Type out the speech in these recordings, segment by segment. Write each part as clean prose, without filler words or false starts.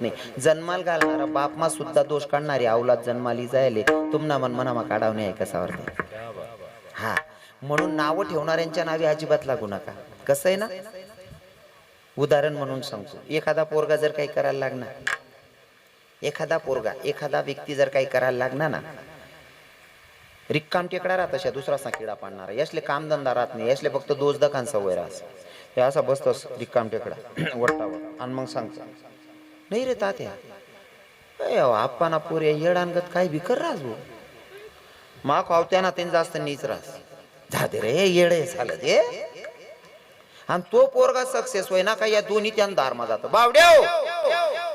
नाही. जन्माल घालणारा बापमा सुद्धा दोष काढणारी अवलाद जन्माली जायले तुमना मन मनामा काढावणे आहे कसावर हा. म्हणून नावं ठेवणाऱ्यांच्या नावे अजिबात लागू नका. कसं आहे ना, उदाहरण म्हणून सांगतो. एखादा पोरगा जर काही करायला लागणार, एखादा व्यक्ती जर काही करायला लागणार ना, रिक्काम टेकडा राहत अशा दुसरा किडा पाडणारा. यासले कामधंदा राहत नाही, यासले फक्त दोष दखान सवय राहत. हे असा बसतोस रिक्काम टेकडा वट्टावर आणि मग सांगतो नाही रे तात्या आप्पाना पोरे येडानगत काही बिकर राहतो मा खावत्याना त्यांनी जास्त नीच राहस जाते रे येडे झालं ते. आणि तो पोरगा सक्सेस होय ना का या दोन्ही त्यानं दारमा जातो. बावड्याव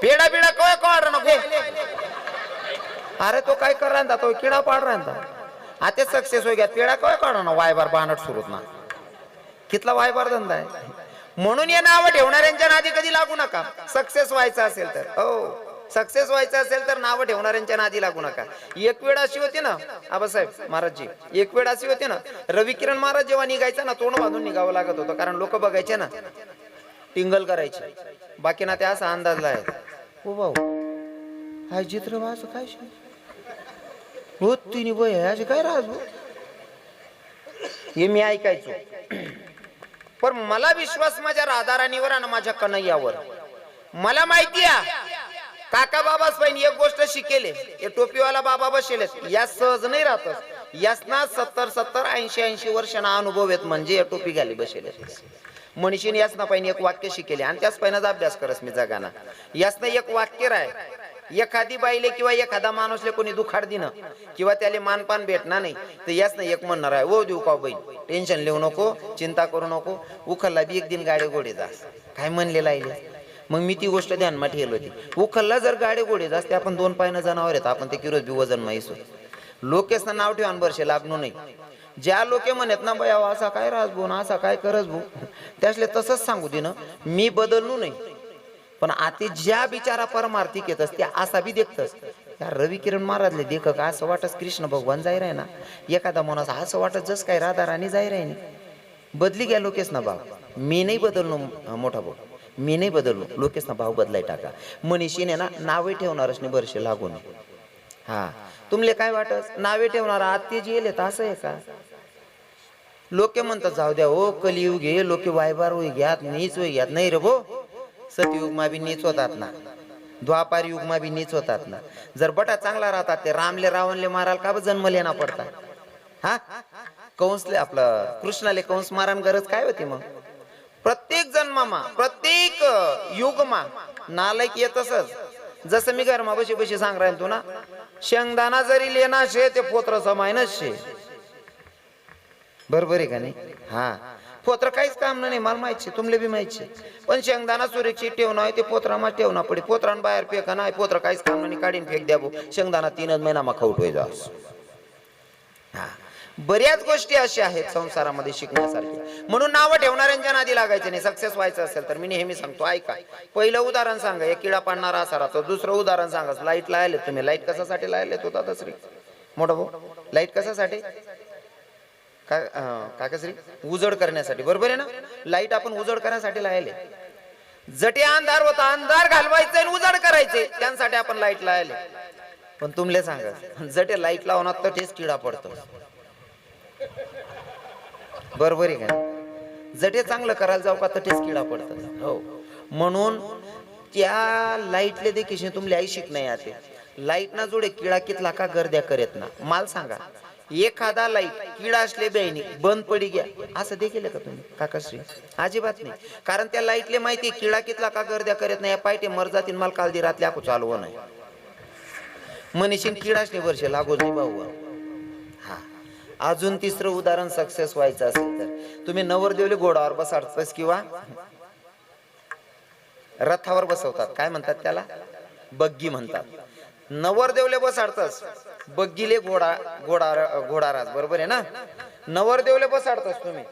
पेडा बिडा काय काढ नको. अरे तो काय कर राहता तो किडा पाड राहता. आता सक्सेस होय घ्या पेडा काय काढ ना वायबार बानट सुरूत ना कितला वायबार धंदा आहे. म्हणून या नाव ठेवणाऱ्यांच्या नादी कधी लागू नका. सक्सेस व्हायचं असेल तर, हो सक्सेस व्हायचं असेल तर नाव ठेवणाऱ्यांच्या नादी लागू नका. एक वेळ अशी होती ना आबासाहेब महाराजजी, एक वेळ अशी होती ना, रवी किरण महाराज जेव्हा निघायचा ना तोंड बांधून निघावं लागत होतं. कारण लोक बघायचे ना, टिंगल करायचे. बाकी ना त्या असा अंदाज लाय हो भाऊ हा चित्रवास काय होत तिने बय असे काय राहत हे मी ऐकायचो. पण मला विश्वास माझ्या राधाराणीवर आणि माझ्या कन्हैयावर. मला माहिती आहे काका बाबा स्वयं एक गोष्ट शिकेले. हे टोपीवाला बाबा बसेले या सहज नाही राहत. यासना 70-80 वर्षांना अनुभव आहेत. म्हणजे टोपी घाली बसेले मनीषीने यासना पाहिजे एक वाक्य शिकेले आणि त्याच पहिलाच अभ्यास करस मी जगाना. यासना एक वाक्य राय, एखादी बाईले किंवा एखादा माणूसले कोणी दुखाड दिनं किंवा त्याले मानपान भेटणार नाही तर यासना एक म्हणणार आहे ओ देऊ का बहीण टेन्शन लिहू नको, चिंता करू नको, उखलला बी एक दिन गाडे गोडे जास काय म्हणलेलं आहे. मग मी ती गोष्ट ध्यानमा ठेवली होती. उखलला जर गाडे गोडे जास ते आपण 2 पायनं जनावर आहेत, आपण ते किरोज बी वजन माहीस लोकेसना नाव ठेवान वर्षे लागणू नाही. ज्या लोके म्हणत ना बाया असा काय राज भाऊ ना असा काय करस भाऊ त्यासले तसंच सांगू दे ना, मी बदलू नाही. पण आता ज्या बिचारा परमार्थिक येतस त्या असा बी देखतस. त्या रवी किरण महाराजले देख का असं वाटस कृष्ण भगवान जाय राय ना, एखादा माणूस असं वाटत जस काय राधा राणी जाय राय नाही. बदली घ्या लोकेश ना भाव. मी नाही बदललो मोठा भाऊ, मी नाही बदललो. लोकेश ना भाव बदलाय टाका. मनीषीने ना नावे ठेवणारच नाही वर्षे लागून. हा तुमले काय वाटस नावे ठेवणारा आत्ते जी येले असं आहे का. लोके म्हणतात जाऊ द्या हो कलियुग घे लोके वायबार होई घ्यात नीच होई घ्यात. नाही रे भो सतयुग मा बी नीच होतात ना, द्वापार युग मा बी नीच होतात ना. जर बटा चांगला राहतात ते रामले रावणले माराल का जन्मले ना पडतात. हा कंसले आपलं कृष्णाले कंस मारान गरज काय होती मग. प्रत्येक जन्मामा प्रत्येक युगमा नालायक येतसच. जसं मी घरमा बशी बशी सांग राहील तू ना, शेंगदाणा जरी लेना शे ते पोत्र समायनच शे. बरोबर आहे का नाही. हा पोत्र काहीच काम नाही मला माहिती तुमले बी माहिती. पण शेंगदाणा सुरक्षित ठेवणं आहे ते पोत्रामा ठेवणं पडे. पोत्रान बाहेर फेका नाही पोत्र काहीच काम नाही काढीन फेक द्या. शेंगदाणा 3 महिना खाऊट व्हायचा. हा बऱ्याच गोष्टी अशा आहेत संसारामध्ये शिकण्यासारख्या. म्हणून नावं ठेवणाऱ्यांच्या नादी लागायचे नाही. सक्सेस व्हायचं असेल तर मी नेहमी सांगतो ऐका. पहिलं उदाहरण सांगा एक किडा पाडणारा असा राहतो. दुसरं उदाहरण सांगा लाईट लायले तुम्ही. लाईट कशासाठी लायलेत होता दसरी मोठा भाऊ. लाईट कशासाठी काकाश्री उजड करण्यासाठी. बरोबर आहे ना. लाईट आपण उजड करण्यासाठी लायले. जटे अंधार होता अंधार घालवायचे आणि उजड करायचे त्यांसाठी आपण लाईट लायले. पण तुमले सांगा जटे लाईट लावणार तर तेच किडा पडतो. बरोबर आहे का. जटे चांगलं करायला जाऊ का तर तेच किडा पडतं. हो म्हणून त्या लाईटले देखील तुमले आई शिक नाही आते. लाईट ना जोडे किडा कितला का गर्द्या करेत ना. माल सांगा एखादा लाईट किडा असले बेणी बंद पडी घ्या असं देखील का तुम्ही काकाश्री. अजिबात नाही. कारण त्या लाईटले माहिती किडा कितला का गर्द्या करत नाही. पायटे मर जातील मला काल दी रातल्या आखू चालव नाही मनीषीन किडा असले वर्षे लागू नाही भाऊ. हा अजून तिसरं उदाहरण सक्सेस व्हायचं असेल तर तुम्ही नवरदेवले घोडावर बसवतात किंवा रथावर बसवतात. काय म्हणतात त्याला बग्गी म्हणतात. नवरदेवले बसाडतस बग्गीले घोडाराज. बरोबर आहे ना. नवरदेवले बसाडतस तुम्ही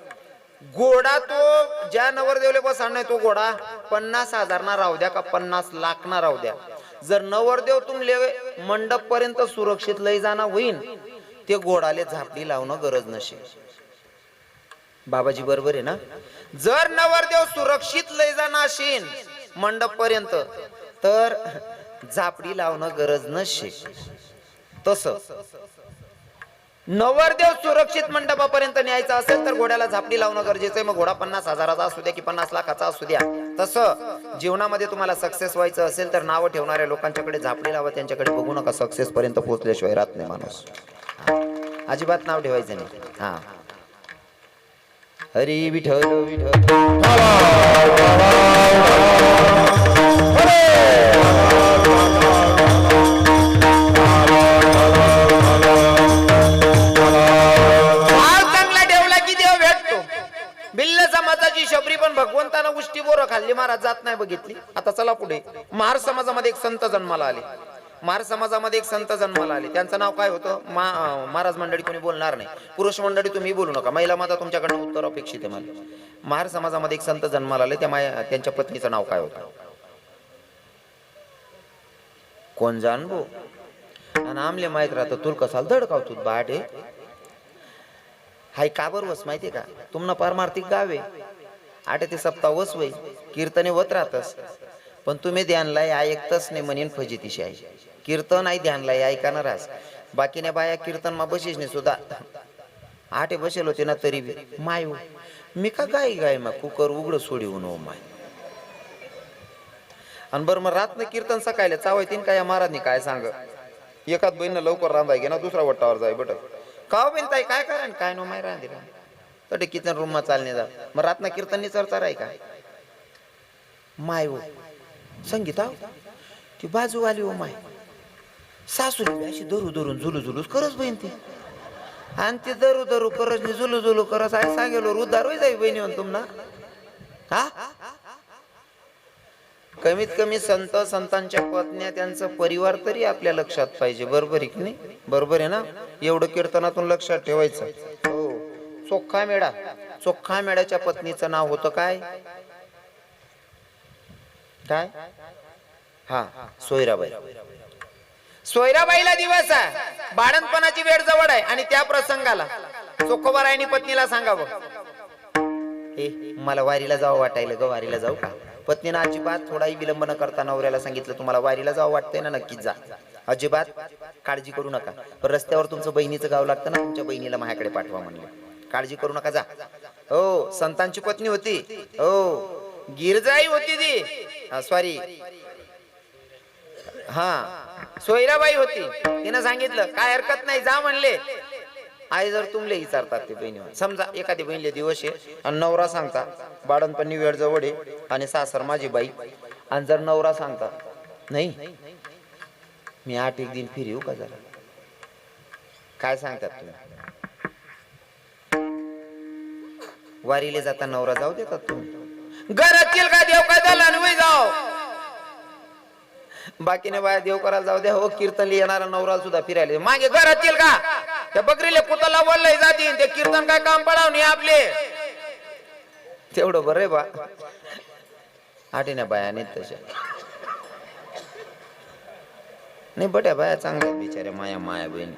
घोडा. तो ज्या नवरदेवले बसाडणार तो घोडा 50,000 ना राहू द्या का 50 लाख ना राहू द्या. जर नवरदेव तुमले मंडप पर्यंत सुरक्षित लय जाणं होईन ते घोडाले झापडी लावणं गरज नसे. बाबाजी बरोबर आहे ना. जर नवरदेव सुरक्षित लय जाणं असेल मंडप पर्यंत तर झापडी लावणं गरज नसते. तस नवरदेव सुरक्षित मंडपापर्यंत न्यायचा असेल तर घोड्याला झापडी लावणं गरजेचं आहे. मग घोडा 50,000चा असू द्या की 50 लाखाचा असू द्या. तसं जीवनामध्ये तुम्हाला सक्सेस व्हायचं असेल तर नावं ठेवणाऱ्या लोकांच्याकडे झापडी लावा, त्यांच्याकडे बघू नका. सक्सेस पर्यंत पोहोचल्याशिवाय राहत नाही माणूस. अजिबात नाव ठेवायचं नाही. हा, हरी विठ्ठल विठ्ठल शबरी पण भगवंतानं उष्टी बोरं खाल्ली, महाराज जात नाही बघितली. आता चला पुढे. महार समाजामध्ये एक संत जन्माला आले. महार समाजामध्ये एक संत जन्माला आले. त्यांचं नाव काय होतं? महाराज मंडळी कोणी बोलणार नाही, पुरुष मंडळी तुम्ही बोलू नका. महिला माता तुमच्याकडनं उत्तर अपेक्षित आहे मला. महार समाजामध्ये एक संत जन्माला आले. त्यांच्या पत्नीचं नाव काय होतं? कोण जाणबो? आणि आमले माहित राहतं तुल कसाल धडकावतो बाटे हाय काबर वस माहितीये का? तुमना पारमार्थिक गावे 8 ते सप्ताह वस वय कीर्तने होत राहतस, पण तुम्ही ध्यानला ऐकतच नाही म्हणून फजितीशी आहे. कीर्तन आई ध्यानला ऐकाना रास. बाकीने बाया कीर्तन मा बशीच नाही सुद्धा 8 बसेल होते ना तरी माय मी का गाय गाय मा कुकर उघड सोडी उनो माय. आणि बरं मग रातनं कीर्तन सकाळला चावायतीन काय या महाराजनी काय सांग. एकाच बहिणीनं लवकर रांधाय गे ना, दुसरा वट्टावर जाय बट का बिन ताई काय करा काय नो माय रांधी राह तर किचन रूम मा चालणे जा. मग रातना कीर्तन चरता राय का माय हो संगीता ती बाजू आली हो माय सासूली अशी दरू धरून झुलू झुलूच करच बहीण ती. आणि ती दरू दरू करच झुलू झुलू करस आहे सांगेलो उद्धार होई जाई बहिणी म्हणून तुमना. हा कमीत कमी संत संतांच्या पत्न्या त्यांचा परिवार तरी आपल्या लक्षात पाहिजे. बरोबर आहे की नाही? बरोबर आहे ना? एवढं कीर्तनातून लक्षात ठेवायचं. हो, चोखा मेढा. चोखा मेढ्याच्या पत्नीचं नाव होतं काय? काय? हा, सोयराबाई. सोयराबाईला दिवस आहे, बाळणपणाची वेळ जवळ आहे आणि त्या प्रसंगाला चोखोबारायनी पत्नीला सांगावं, हे मला वारीला जावं वाटायला ग, वारीला जाऊ का? पत्नीनं अजिबात थोडाही विलंब न करता नवऱ्याला सांगितलं, तुम्हाला वारीला जावं वाटतंय ना, नक्कीच जा, अजिबात काळजी करू नका. पण रस्त्यावर तुमचं बहिणीचं गाव लागतं ना, तुमच्या बहिणीला माझ्याकडे पाठवा म्हणलं. काळजी करू नका, जा. हो, संतांची पत्नी होती. हो, गिरजाई होती ती, सॉरी हा सोयराबाई होती. तिनं सांगितलं काय हरकत नाही, जा म्हणले. आई जर तुमले विचारतात ते बहिणी, समजा एखादी बहिणीले दिवस आहे आणि नवरा सांगता बाळणपणी वेळ जवळ आहे आणि सासर माझी बाई, आणि जर नवरा सांगता नाही मी 8 एक दिन फिर येऊ का जरा, काय सांगतात तुम्ही? वारीले जाता नवरा जाऊ देतात तुम्ही? घरात येईल का देव काय झाला आणि जाओ, बाकीने बाया देव करायला जाऊ द्या. हो, कीर्तन येणारा नवरा सुद्धा फिरायला मागे घरात येईल का? त्या बकरीले कुताला बोलले जातील, ते कीर्तन काय काम पडाव नाही आपले, तेवढं बरं बा. आठीने बाया नाही तशा नाही, बट्या बाया चांगल्या बिचाऱ्या, माया माया बहीण.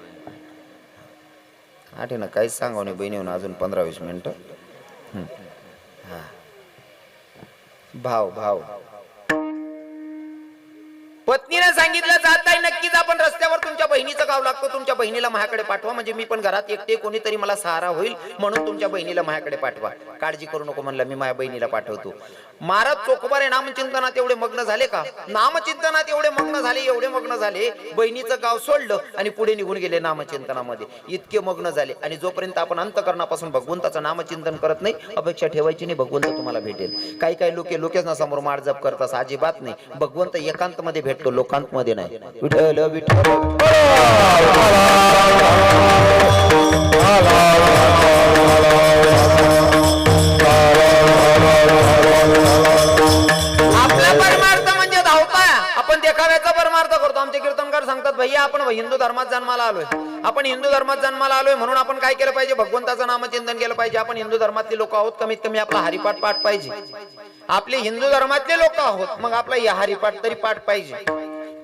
आठीनं काहीच सांगाव नाही बहिणी होऊन अजून 15-20 मिनिटं. हा, भाव भाव पत्नीने सांगितलं जात आहे नक्कीच आपण रस्त्यावर तुमच्या बहिणीचं गाव लागतो, तुमच्या बहिणीला माझ्याकडे पाठवा, म्हणजे मी पण घरात एकटे, कोणीतरी मला सहारा होईल, म्हणून तुमच्या बहिणीला माझ्याकडे पाठवा. काळजी करू नको म्हणलं, मी माझ्या बहिणीला पाठवतो. महाराज चोखोबारे नामचिंतनात एवढे मग्न झाले का? नामचिंतनात एवढे मग्न झाले, एवढे मग्न झाले, बहिणीचं गाव सोडलं आणि पुढे निघून गेले नामचिंतनामध्ये. इतके मग्न झाले. आणि जोपर्यंत आपण अंतकरणापासून भगवंताचं नामचिंतन करत नाही, अपेक्षा ठेवायची नाही भगवंत तुम्हाला भेटेल. काही काही लोकेच ना समोर माळजप करतात, अजिबात नाही. भगवंत एकांत मध्ये भेटतो, लोकांत मध्ये नाही. विठ्ठल विठ्ठल आपला परमार्थ म्हणजे धावता, आपण देखाव्याचा परमार्थ करतो. आमचे कीर्तनकार सांगतात, भैया आपण हिंदू धर्मात जन्माला आलोय, आपण हिंदू धर्मात जन्माला आलोय, म्हणून आपण काय केलं पाहिजे? भगवंताचं नामचिंतन केलं पाहिजे. आपण हिंदू धर्मातले लोक आहोत, कमीत कमी आपला हरिपाठ पाठ पाहिजे. आपले हिंदू धर्मातले लोक आहोत, मग आपला या हरिपाठ तरी पाठ पाहिजे.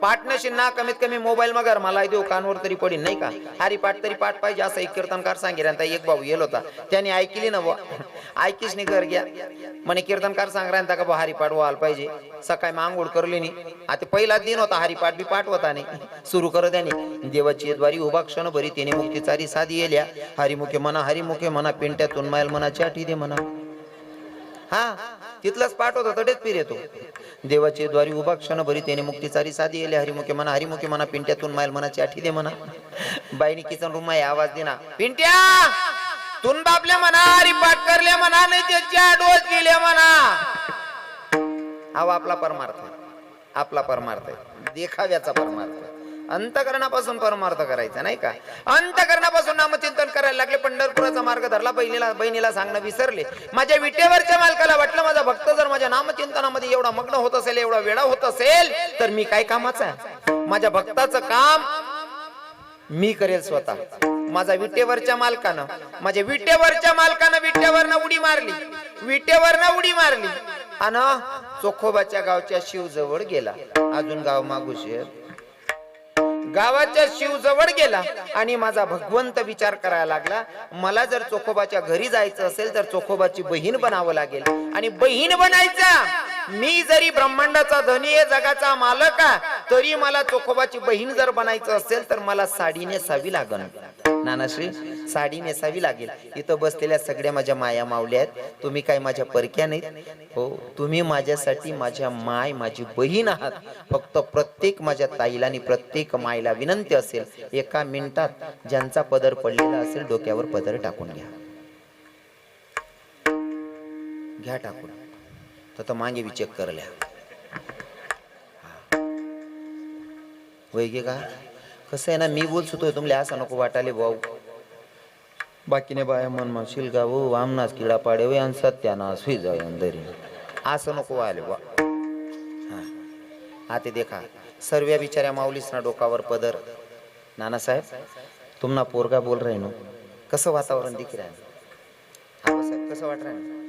पाठ नशील ना कमीत कमी मोबाईल मगर मला देऊ कानवर तरी पडीन नाही का. हरिपाठ तरी पाठ पाहिजे असं एक कीर्तनकार सांगेल. आणि एक भाऊ येलो होता त्याने ऐकली ना बुवा, ऐकीच नाही घर घ्या म्हणे कीर्तनकार सांग राहता का बा हरिपाठ व्हायला पाहिजे. सकाळी मांगोळ करली नाही. आता पहिला दिन होता हरिपाठ बी पाठ होता नाही. सुरू कर त्याने देवाची द्वारी उभा क्षण भरी त्याने मुक्तीचारी साधी येल्या. हरिमुखे म्हणा हरिमुखे म्हणा पिंट्यातून मायल म्हणा चाटी दे म्हणा. हा तिथलाच पाठ होता तडेच पीर येतो. देवाचे द्वारी उभा क्षण भरी त्याने मुक्तीचारी साधी येले. हरिमुखे म्हणा पिंट्यातून मायल म्हणा चाठी दे म्हणा. बाईनी किचन रूम मध्ये आवाज देना पिंट्या तुन बापले म्हणा हरिपाठ करले म्हणा नाही त्याच्या डोस गेले म्हणा. हा आपला परमार्थ आहे, आपला परमार्थ आहे, देखाव्याचा परमार्थ. अंतकरणापासून परमार्थ करायचा नाही का. अंतकरणापासून नामचिंतन करायला लागले. पंढरपुराचा मार्ग धरला. बहिणीला सांगणं विसरले. माझ्या विटेवरच्या मालकाला वाटलं माझा भक्त जर माझ्या नामचिंतनामध्ये एवढा मग्न होत असेल, एवढा वेळा होत असेल तर मी काय कामाचा आहे. माझ्या भक्ताचं काम मी करेल स्वतः. माझ्या विटेवरच्या मालकानं विटेवरनं उडी मारली. विटेवरनं उडी मारली आणि चोखोबाच्या गावच्या शिव जवळ गेला. अजून गाव मागुशेर गावाच्या शिव जवळ गेला आणि माझा भगवंत विचार करायला लागला. मला जर चोखोबाच्या घरी जायचं असेल तर चोखोबाची बहीण बनावं लागेल. आणि बहीण बनायचा मी जरी ब्रह्मांडाचा धनी आहे, जगाचा मालक आहे, तरी मला चोखोबाची बहीण जर बनायचं असेल तर मला साडी नेसावी लागेल. नानाश्री साडी नेसावी लागेल. इथं बसलेल्या सगळ्या माझ्या माया मावल्या आहेत. तुम्ही काय माझ्या परक्या नाहीत हो. तुम्ही माझ्यासाठी माझ्या माय माझी बहीण आहात. फक्त प्रत्येक माझ्या ताईला आणि प्रत्येक मायला विनंती असेल एका मिनिटात ज्यांचा पदर पडलेला असेल डोक्यावर पदर टाकून घ्या टाकून. तर मागे विचेक करल्या वैगे का कसं आहे ना. मी बोल सुतोय तुमले असं नको वाटाले भाऊ. बाकीने बाया मन म्हणशील का हो आमनाच किडा पाडे वे आणि सत्यानाश हुई जाय अंदरी असं नको व्हायले बा. हा आता देखा सर्व बिचाऱ्या माऊलीसना डोकावर पदर. नानासाहेब तुम्हाला पोरगा बोल रहे नो कसं वातावरण दिख रहा है. साहेब कसं वाट रहा है.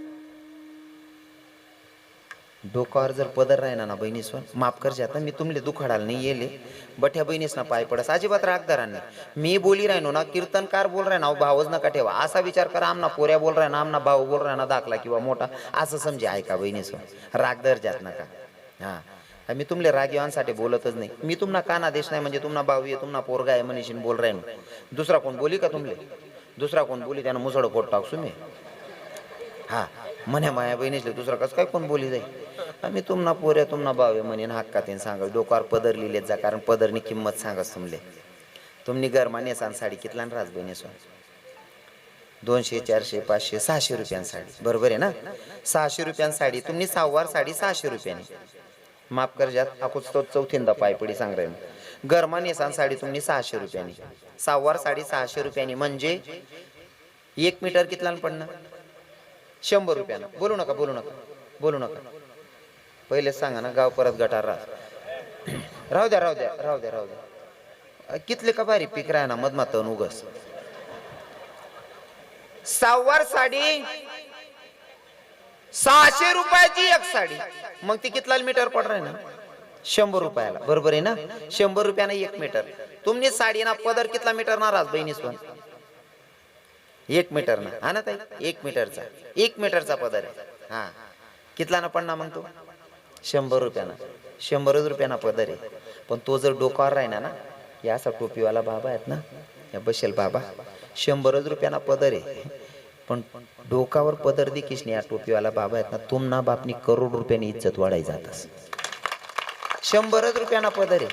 डोकावर जर पदर राहिना ना बहिणी सोन माफ कर जाता मी तुमले दुखाडाल नाही येले. बठ्या बहिणीस ना पाय पडस अजिबात रागदारांनी. मी बोली राहिनो ना कीर्तनकार बोल राय ना भावच नका ठेवा असा विचार करा. आमना पोऱ्या बोल राय ना आमना भाऊ बोल राय ना दाखला किंवा मोठा असं समजे. ऐका बहिणी सोन रागदर जात नका. हा मी तुमले रागीवांसाठी बोलतच नाही. मी तुम्हाला काना देश नाही म्हणजे तुम्हाला भाऊ आहे तुम्हाला पोरगा आहे मनीषीन बोल राय ना. दुसरा कोण बोली का तुमले. दुसरा कोण बोली त्यानं मुसळ पोट टाकसू मी. हा म्हणे माया बहिणीसले दुसरा कसं काय कोण बोली जाईल. आम्ही तुम्हाला पोऱ्या तुम्हाला भाव आहे म्हणे हक्कातीन सांगा. डोकावर पदर लिहिलेत जा कारण पदरनी किंमत सांगस तुमले. तुम्ही गरमाने सांग साडी कितला राज बहिणी सोन 200 400 500 600 रुपयां साडी बरोबर आहे ना. 600 रुपयां साडी तुम्ही सहावार साडी 600 रुपयाने. माफ कर जात आकुच तो चौथींदा पाय पडी सांग रे. गरमाने सांग साडी तुम्ही 600 रुपयाने. सहावार साडी 600 रुपयाने म्हणजे 1 मीटर कितला पडणं 100 रुपयानं. बोलू नका बोलू नका बोलू नका. पहिले सांगा ना गाव परत गटार राहू द्या राहू द्या राहू द्या राहू द्या. कितले का भारी पीक राह ना मधमातन उगस. सहावार साडी 600 रुपयाची एक साडी मग ती कितला मीटर पड रहा ना 100 रुपयाला बरोबर आहे ना. 100 रुपयानं 1 मीटर. तुमनी साडी ना पदर कितला मीटर ना राज बहिणीस पण 1 मीटर ना. हा ना ताई 1 मीटरचा पदर आहे. हा कितला ना पडना मग तो 100 रुपयाना. 100 रुपयाना पदर आहे. पण तो जर डोकावर राहिना ना या असा टोपीवाला बाबा आहेत ना या बसेल बाबा 100 रुपयाना पदर आहे. पण डोकावर पदर देखील नाही या टोपीवाला बाबा आहेत ना तुमना बापनी करोड रुपयानी इज्जत वाढाई जातस. 100 रुपयाना पदर आहे.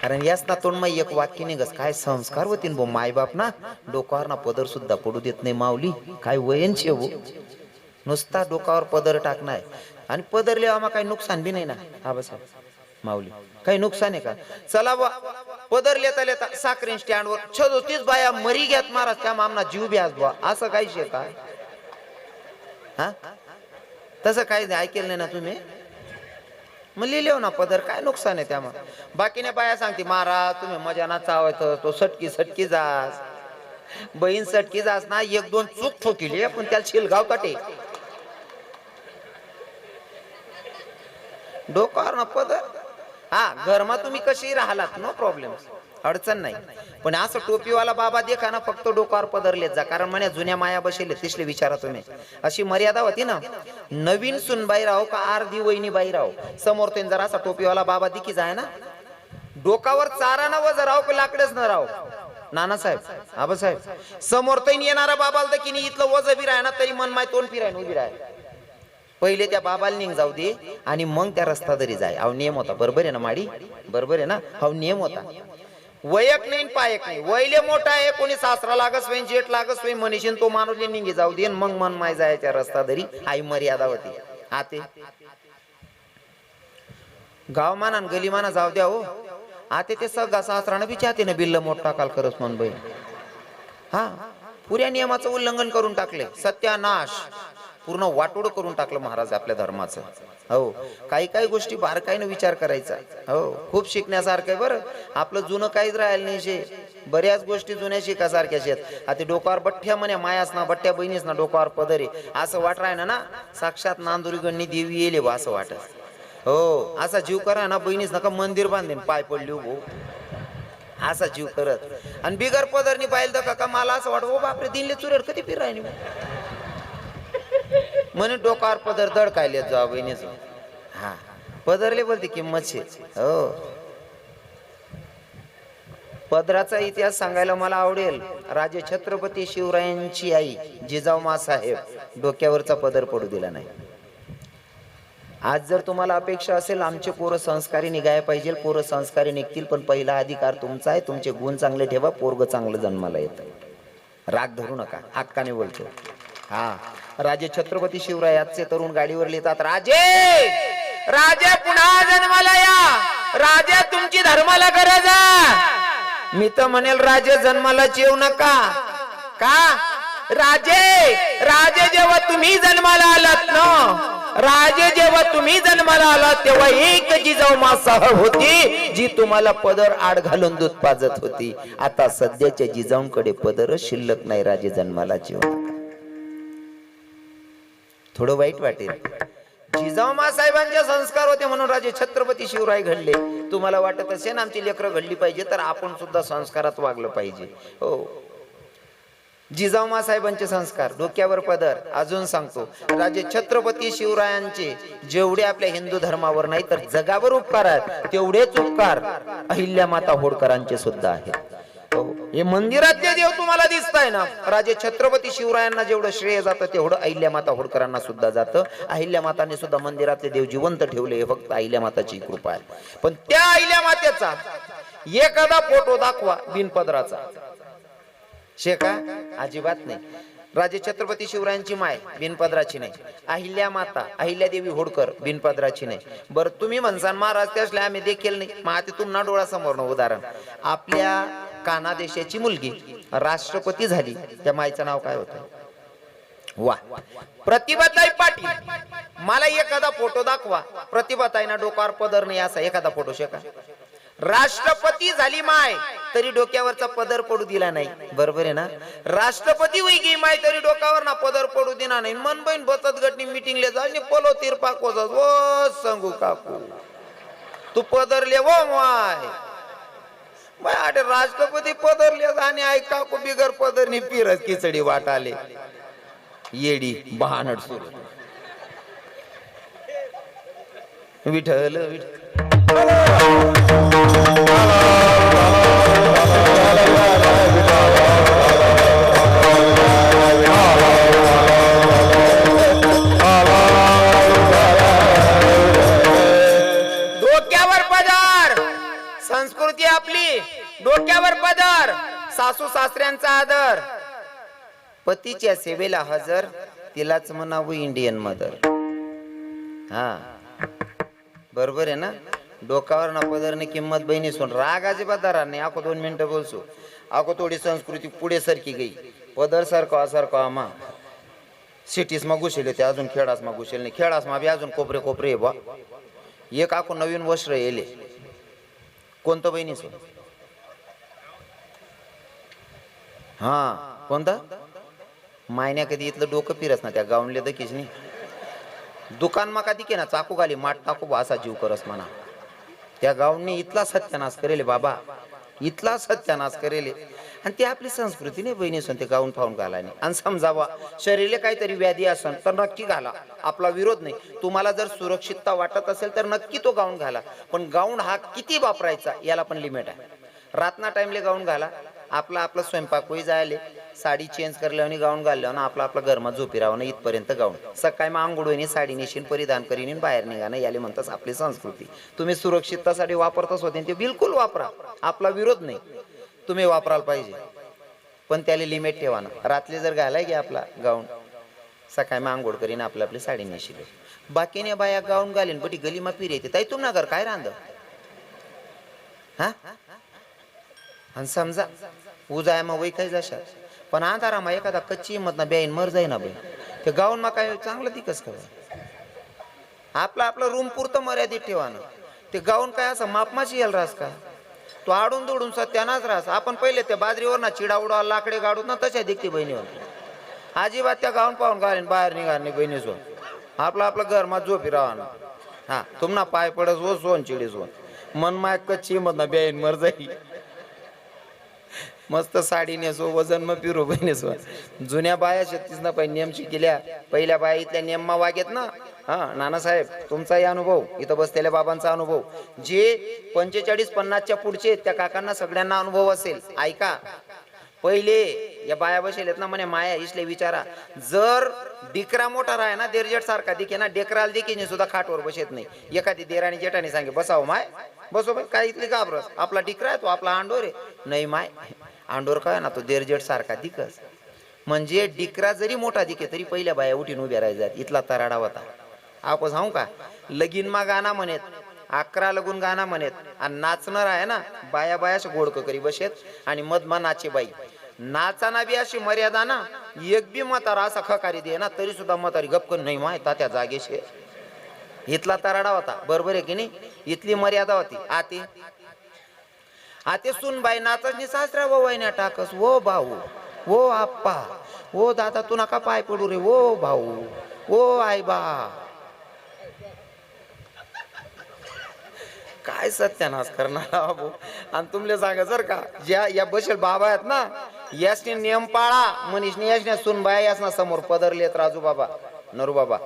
कारण याच ना तोंड मग एक वाक्य निघस काय संस्कार होतीन बो माय बाप ना डोकावर ना पदर सुद्धा पडू देत नाही माऊली. काय वयनचे हो नुसता डोकावर पदर टाकणार आणि पदर लिहावा काही नुकसान बी नाही ना. हा बस माऊली काही नुकसान आहे का. चला बा पदर लेता लेता साखरेन स्टँडवर 36 बाया मरी घ्यात महाराज त्या मामना जीव ब्याज बा असं काही शे का. हा तसं काही नाही ऐकेल नाही ना तुम्ही. मग लिहिलेव ना पदर काय नुकसान आहे त्यामुळे. बाकीने बाया सांगते महाराज तुम्ही मजा ना चावत तो सटकी जास बहीण सटकी जास ना 1-2 चूक ठोकिली पण त्याला शिलगाव काटे. डोकावर ना पदर हा घरमा तुम्ही कशी राहिलात नो प्रॉब्लेम, अडचण नाही. पण असं टोपीवाला बाबा देखा ना फक्त डोक्यावर पदरलेत जा, कारण म्हणे जुन्या माया बसेल तिसले विचारा तुम्ही. अशी मर्यादा होती ना. नवीन सुनबाई राहो का अर्धी वहिनी बाई राहो, समोर ते जरा असा टोपीवाला बाबा दिकी जाय ना, डोकावर चारा ना वज राहो का लाकडेच न राहो. नानासाहेब आबासाहेब समोर तैन येणारा बाबाला तर की इथलं वज बी राह ना तरी मन माय तोंड फिराय उभी राह. पहिले त्या बाबाला निघ जाऊ दे आणि मग त्या रस्ता तरी जाय. अहो नियम होता, बरोबर आहे ना माडी, बरोबर आहे ना. हा नियम होता. वयक नाही पायक नाही, वैले मोठा आहे कोणी सासरा लागस वैन जेठ लागस वैन मनीषीन तो माणूस निघी जाऊ दे मग मन माय जायच्या रस्ता तरी आई मर्यादा होती. आते गाव माना गली माना जाऊ द्या हो. आते ते सगळा सासरानं बी चाहते ना बिल्ल मोठा काल करस मन बाई. हा पुऱ्या नियमाचं उल्लंघन करून टाकले, सत्यानाश पूर्ण वाटोड करून टाकलं महाराज आपल्या धर्माचं. हो काही काही गोष्टी बारकाईनं विचार करायचा. हो खूप शिकण्यासारखं आहे बरं. आपलं जुनं काहीच राहिलं नाही शे, बऱ्याच गोष्टी जुन्या शिकासारख्या आहेत. आता डोकावर बठ्ठ्या म्हणे मायास ना बठ्ठ्या बहिणीस ना डोकावर पदरे असं वाट राय ना साक्षात नांदुरीगणनी देवी येले बा असं वाटत. हो असा जीव करा ना बहिणीस नका मंदिर बांधेन पाय पडली हो असा जीव करत. आणि बिगर पदरनी पाहिलं तर का मला असं वाटत हो बापरे दिनले चुरेर कधी फिराय म्हणे डोकावर पदर दड कायले जा बहिणीच. हा पदरले बोलते किंमत शे. हो पदराचा इतिहास सांगायला मला आवडेल. राजे छत्रपती शिवरायांची आई जिजाऊ साहेब डोक्यावरचा पदर पडू दिला नाही. आज जर तुम्हाला अपेक्षा असेल आमचे पोरं संस्कारी निघाय पाहिजे, पोरं संस्कारी निघतील, पण पहिला अधिकार तुमचा आहे. तुमचे गुण चांगले ठेवा, पोरग चांगलं जन्माला येतं. राग धरू नका, हक्काने बोलतो. हा राजे छत्रपती शिवराय आजचे तरुण गाडीवर लिहितात राजे राजे पुन्हा जन्माला या, राजे तुमची धर्माला गरज आहे. मी तर म्हणेल राजे जन्मालाच येऊ नका. का राजे राजे जेव्हा तुम्ही जन्माला आलात ना, राजे जेव्हा तुम्ही जन्माला आलात तेव्हा एक जिजाऊ मा साहेब होती जी तुम्हाला पदर आड घालून दूध पाजत होती. आता सध्याच्या जिजाऊंकडे पदर शिल्लक नाही. राजे जन्मालाच येऊ नका. थोडं वाईट वाटेल. जिजाऊ मासाहेबांचे संस्कार होते म्हणून राजे छत्रपती शिवराय घडले. तुम्हाला वाटत असेल आमची लेकरं घडली पाहिजे तर आपण सुद्धा संस्कारात वागलं पाहिजे. हो जिजाऊ मासाहेबांचे संस्कार डोक्यावर पदर. अजून सांगतो राजे छत्रपती शिवरायांचे जेवढे आपल्या हिंदू धर्मावर नाही तर जगावर उपकार आहेत तेवढेच उपकार अहिल्या माता होळकरांचे सुद्धा आहेत. हे मंदिरातले देव तुम्हाला दिसताय ना, राजे छत्रपती शिवरायांना जेवढं श्रेय जातं तेवढं अहिल्या माता होळकरांना सुद्धा जातं. अहिल्या माताने सुद्धा मंदिरातले देव जिवंत ठेवले, हे फक्त अहिल्या माताची कृपा आहे. पण त्या अहिल्या मातेचा एखादा फोटो दाखवा बिनपदराचा शेका अजिबात नाही. राजे छत्रपती शिवरायांची माय बिनपदराची नाही, अहिल्या माता अहिल्यादेवी होळकर बिनपदराची नाही. बरं तुम्ही म्हणसान महाराज त्यासले आम्ही देखील नाही. मातीतून ना डोळ्यासमोर न उदाहरण आपल्या काना देशाची मुलगी राष्ट्रपती झाली, त्या माईचं नाव काय होतं? वा प्रतिभाताई पाटील. मला एखादा फोटो दाखवा प्रतिभाताईना डोक्यावर पदर नाही असा एखादा फोटो शेका. राष्ट्रपती झाली माय तरी डोक्यावरचा पदर पडू दिला नाही. बरोबर आहे ना. राष्ट्रपती होई गी माय तरी डोक्यावर ना पदर पडू दिला नाही. मन बहीण बचत गटनी मीटिंगले जाणी पोलो तिरपा कोजत वो सांगू काकू तू पदरले वो माय माय राष्ट्रपती पदरले आणि आई काकू बिगर पदरनी फिरत खिचडी वाटाले येडी बहानट सुरू. विठ्ठल विठ्ठल डोक्यावर पदर संस्कृती आपली. डोक्यावर पदर सासू सासऱ्यांचा आदर. पतीच्या सेवेला हजर तिलाच म्हणावं इंडियन मदर. हा बरोबर आहे ना. डोकावर ना पदरने किंमत बहिणी सोन राग अजिबात धरा नाही. आखो 2 मिनिटं बोलसो. आखो थोडी संस्कृती पुढे सरकी गई. पदर सारखं आम्हा सिटीस मा घुसेले ते अजून खेळास मा घुसेल नाही. खेळास मा बी अजून कोपरे कोपरे बा. एक आखो नवीन वस्त्र येले कोणतं बहिणी सोन? हा कोणता मायन्या कधी इथलं डोकं फिरस ना त्या गावले दकीच नाही. दुकान मा कधी के ना चाकू घाली माठ टाकू असा जीव करस म्हणा. त्या गाऊनने इथला सत्यानाश करेल बाबा, इथला सत्यानाश करेल. आणि ती आपली संस्कृती नाही बहिणी ते गाऊन पाहून घालाने. आणि समजावा शरीराला काहीतरी व्याधी असेल तर नक्की घाला, आपला विरोध नाही. तुम्हाला जर सुरक्षितता वाटत असेल तर नक्की तो गाऊन घाला. पण गाऊन हा किती वापरायचा याला पण लिमिट आहे. रातना टाइमले गाऊन घाला, आपला आपला स्वयंपाक होई जायले, साडी चेंज करल्या आणि गाऊन घालल्या ना आपला आपला घरमा झोपी राहणं इथपर्यंत गाऊन. सकाळी मग आंघोळीने साडी नेशीन परिधान करीन बाहेर निघाणं याले म्हणतात आपली संस्कृती. तुम्ही सुरक्षिततासाठी वापरतच होते ते बिलकुल वापरा, आपला विरोध नाही, तुम्ही वापरायला पाहिजे. पण त्याला लिमिट ठेवा ना. रात्री जर घालाय की आपला गाऊन, सकाळी मग आंघोळ करीन आपली आपली साडी नेशील. बाकीने बाया गाऊन घालीन बटी गलीमा फिर येते ताई तुम ना घर काय रांद हा. आणि समजा उजाय मग वै काही जशा पण अंधारा मग एखादा कच्ची हिंमत ना ब्याईन मर जाई ना बाई, ते गाऊन मग काय चांगलं दिकस का. आपला आपला रूम पुरतं मर्यादित ठेवा ना. ते गाऊन काय असं मापमाची येल रास का, तो आडून दोडून सत्यानाच रास. आपण पहिले त्या बाजरीवर ना चिडा उडा लाकडे गाडूत ना तशा दिखते बहिणीवर. अजिबात त्या गाऊन पाहून घालीन बाहेर निघाल नाही बहिणीसोन. आपला आपलं घर मा झोपी राहा ना. हा तुम्हाला पाय पडस हो सोन चिडी सोन मन माय कच्ची हिंमत ना ब्याईन मर जाई. मस्त साडी नेसो वजन मग फिरो बहिणीसो. जुन्या बाया शेतीस ना पाहिजे नियम शिकल्या, पहिल्या बाया इथल्या नियम वागेत ना. हा नानासाहेब तुमचाही अनुभव, इथं बसलेल्या बाबांचा अनुभव, जे 45-50च्या पुढचे त्या काकांना सगळ्यांना अनुभव असेल. ऐका, पहिले या बाया बसेलेत ना म्हणे माया इसले विचारा, जर डिकरा मोठा राहा ना देरजेट सारखा दिखे ना, डेकराला देखील सुद्धा खाटवर बसत नाही. एखादी देराणी जेठाने सांगे बसाव माय बसो बाई, काय इथली घाबरस, आपला डिकरा आहे तो आपला अंडोर आहे. नाही माय अंडोर काय ना तो देरजेट सारखा दिकस. म्हणजे डिकरा जरी मोठा दिखे तरी पहिल्या बाया उठीन उभ्या राहायच्यात. इथला तराडा होता. आपण सांगू का, लगीन मा गाणं म्हणत, 11 लगून गाणं म्हणत, आणि नाचणार आहे ना बाया बायाशी गोडक करी बसेत आणि मधमा नाचे बाई. नाचाना बी अशी मर्यादा ना, एक बी म्हातारा असा खकारी दे ना तरी सुद्धा म्हातारी गपकन नाही माय तात्या जागेशे. इथला तराडा होता, बरोबर आहे की नाही, इथली मर्यादा होती. आते सुन बाई नाचनी सासरा वो वैन्या टाकस, वो भाऊ वो आप्पा वो दादा तू नका पाय पडू रे, वो भाऊ वो आई बा. काय सत्यानाश करणार बाबू. आणि तुमले सांगा जर का ज्या या बसेल बाबा आहेत ना, यासने नियम पाळा. मनीषने यासने सुन बाया यासना समोर पदरलेत राजू बाबा नरू बाबा,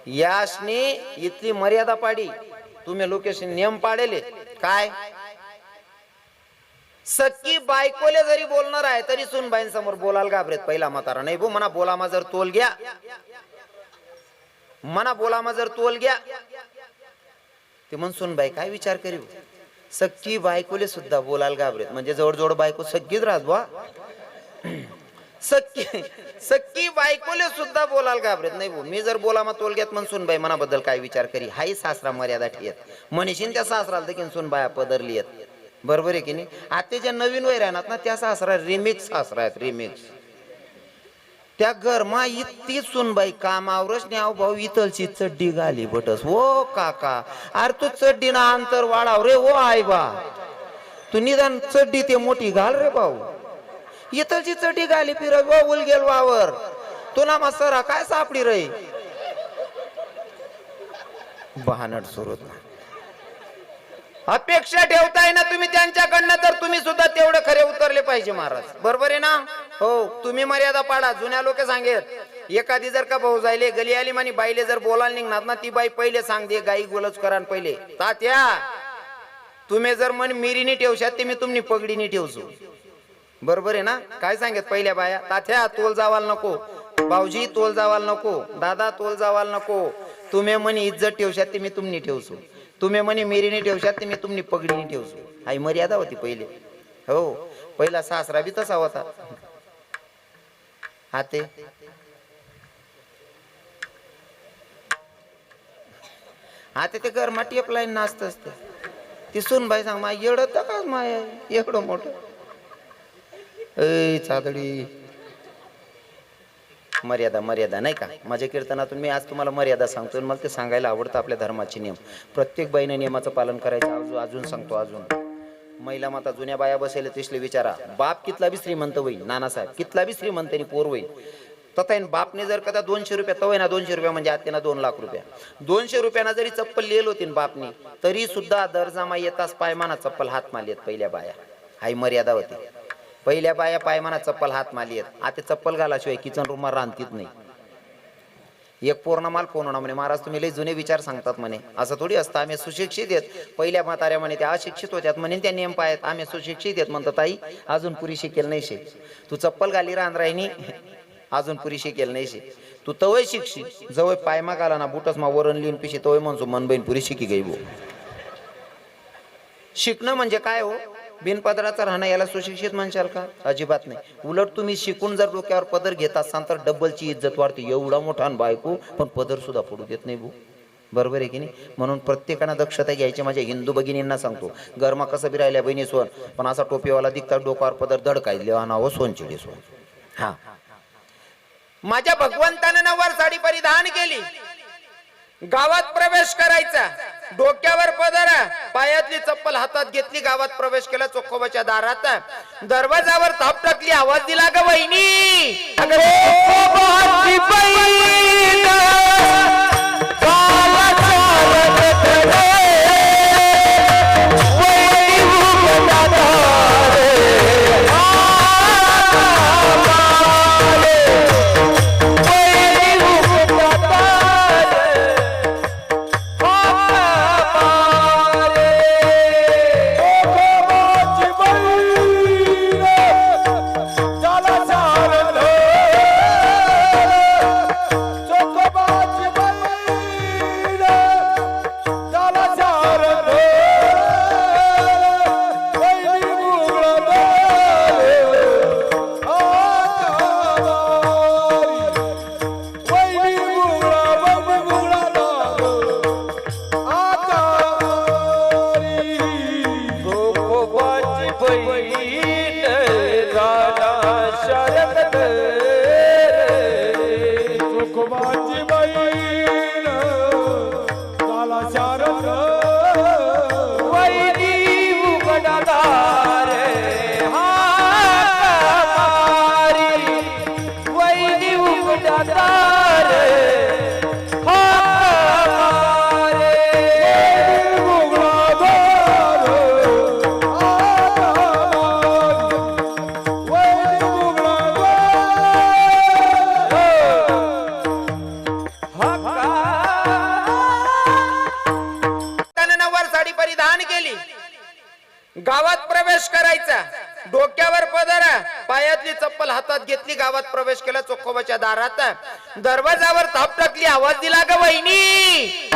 यासने इथली मर्यादा पाडी. तुम्ही लोकेशन नियम पाडेले काय, सख्खी बायकोले जरी बोलणार आहे तरी सुन बाईंसमोर बोलायला घाबरेत. पहिला म्हातारा नाही भो म्हणा, बोलामा जर तोल घ्या म्हणा, बोलामा जर तोल घ्या ते म्हणून बाई काय विचार करीव. सख्खी बायकोले सुद्धा बोलायला घाबरेत. म्हणजे जवळजवळ बायको सख्खीच राहत बा. सख्खी बायकोले सुद्धा बोलायला घाबरेत नाही भो. मी जर बोलामा तोल घेत म्हणून बाई मनाबद्दल काय विचार करी. हाही सासरा मर्यादा ठेत, म्हणशीन त्या सासराला देखील सुन बाया पदरली आहेत. बरोबर आहे की नाही. आता ज्या नवीन वय राहणार ना त्या सासरा रिमिक्स सासरा आहेत, रिमिक्स. त्या घरमा इतकी सुनबाई कामावरच न्याव भाऊ इथलची चड्डी घाली बटस, ओ काका अरे तू चड्डी ना अंतर वाढाव रे, ओ आई बा तू निदान चड्डी ते मोठी घाल रे भाऊ. इथलची चड्डी घाली फिरत वा उलगेल वावर, तू ना मसरा काय सापडी रे. बहानट सुरत ना अपेक्षा ठेवताय ना तुम्ही त्यांच्याकडनं, तर तुम्ही सुद्धा तेवढे खरे उतरले पाहिजे महाराज. बरोबर आहे ना. हो तुम्ही मर्यादा पाडा. जुन्या लोक सांगेत एखादी जर का भाऊ जायले गली आली म्हणे बाईले जर बोलायला निघणार ना, ती बाई पहिले सांगते गाई गोलच करा पहिले तात्या तुम्ही जर मन मिरीने ठेवशात ते मी तुम्ही पगडीने ठेवसो. बरोबर आहे ना. काय सांगेत पहिल्या बाया, तात्या तोल जावाल नको, भाऊजी तोल जावाल नको, दादा तोल जावाल नको, तुम्ही म्हणे इज्जत ठेवशात ते मी तुम्ही ठेवसो, तुम्ही म्हणे मिरीने ठेवशात ते मी तुम्ही पगडीने ठेवसो. आई मर्यादा होती पहिले. हो पहिला सासरा बी तसा होता. आते आता ते घर माटी आपला नाचत असते. ती सुनबाई सांग मा एवढं तर का माय एवढं मोठं ए चादडी. मर्यादा मर्यादा नाही का. माझ्या कीर्तनातून मी आज तुम्हाला मर्यादा सांगतो. मला ते सांगायला आवडतं. आपल्या धर्माचे नियम प्रत्येक बाईने नियमाचं पालन करायचं. अजून सांगतो. अजून महिला माता जुन्या बाया बसेल तिसले विचारा, बाप कितला बी श्रीमंत होईल, नानासाहेब कितला बी श्रीमंतनी पोर होईल, तथा बापने जर कदा 200 रुपये तवय ना 200 रुपये म्हणजे आत्याना 2 लाख रुपये 200 रुपयाना जरी चप्पल लिहिल होती बापनी तरी सुद्धा दर्जामा येताच पायमाना चप्पल हात मालियत पहिल्या बाया हाय मर्यादा होती पहिल्या बाया पायमाना चप्पल हात मालियत आता चप्पल घालाशिवाय किचन रूमवर रांधतीत नाही एक पूर्ण माल फोन होणार म्हणे महाराज तुम्ही लय जुने विचार सांगतात म्हणे असं थोडी असतं आम्ही सुशिक्षित आहेत पहिल्या म्हाताऱ्या म्हणे त्या अशिक्षित होत्यात म्हणे त्या नियम पायत आम्ही सुशिक्षित आहेत म्हणतात ताई अजून पुरी शिकेल नाही शे तू चप्पल घाली रांधरायनी अजून पुरी शिकेल नाही शे तू तवय शिक्षी जवळ पायमा घाला ना बुटस मा वरण लिहून पिशी तवय म्हणतो मन बहीण पुरी शिकी गई वो शिकणं म्हणजे काय हो बिनपदराचा राहणं याला सुशिक्षित म्हणशाल का अजिबात नाही उलट तुम्ही शिकून जर डोक्यावर पदर घेत असाल तर डबलची इज्जत वाढते एवढा मोठा बायको पण पदर सुद्धा पडू देत नाही भू बरोबर आहे की नाही म्हणून प्रत्येकानं दक्षता घ्यायची माझ्या हिंदू भगिनींना सांगतो गरमा कसं बी राहिल्या बहिणी सोन पण असा टोपीवाला दिखता डोक्यावर पदर धडकायले नाव सोनचिडी सोन हा माझ्या भगवंतानं नववार साडी परिधान केली गावात प्रवेश करायचा डोक्यावर पदर पायातली चप्पल हातात घेतली गावात प्रवेश केला चोखोबाच्या दारात दरवाजावर थाप टाकली आवाज दिला ग वहिनी गावात प्रवेश करायचा डोक्यावर पदर पायातली चप्पल हातात घेतली गावात प्रवेश केला चोखोबाच्या दारात दरवाजावर थाप टाकली आवाज दिला ग वहिनी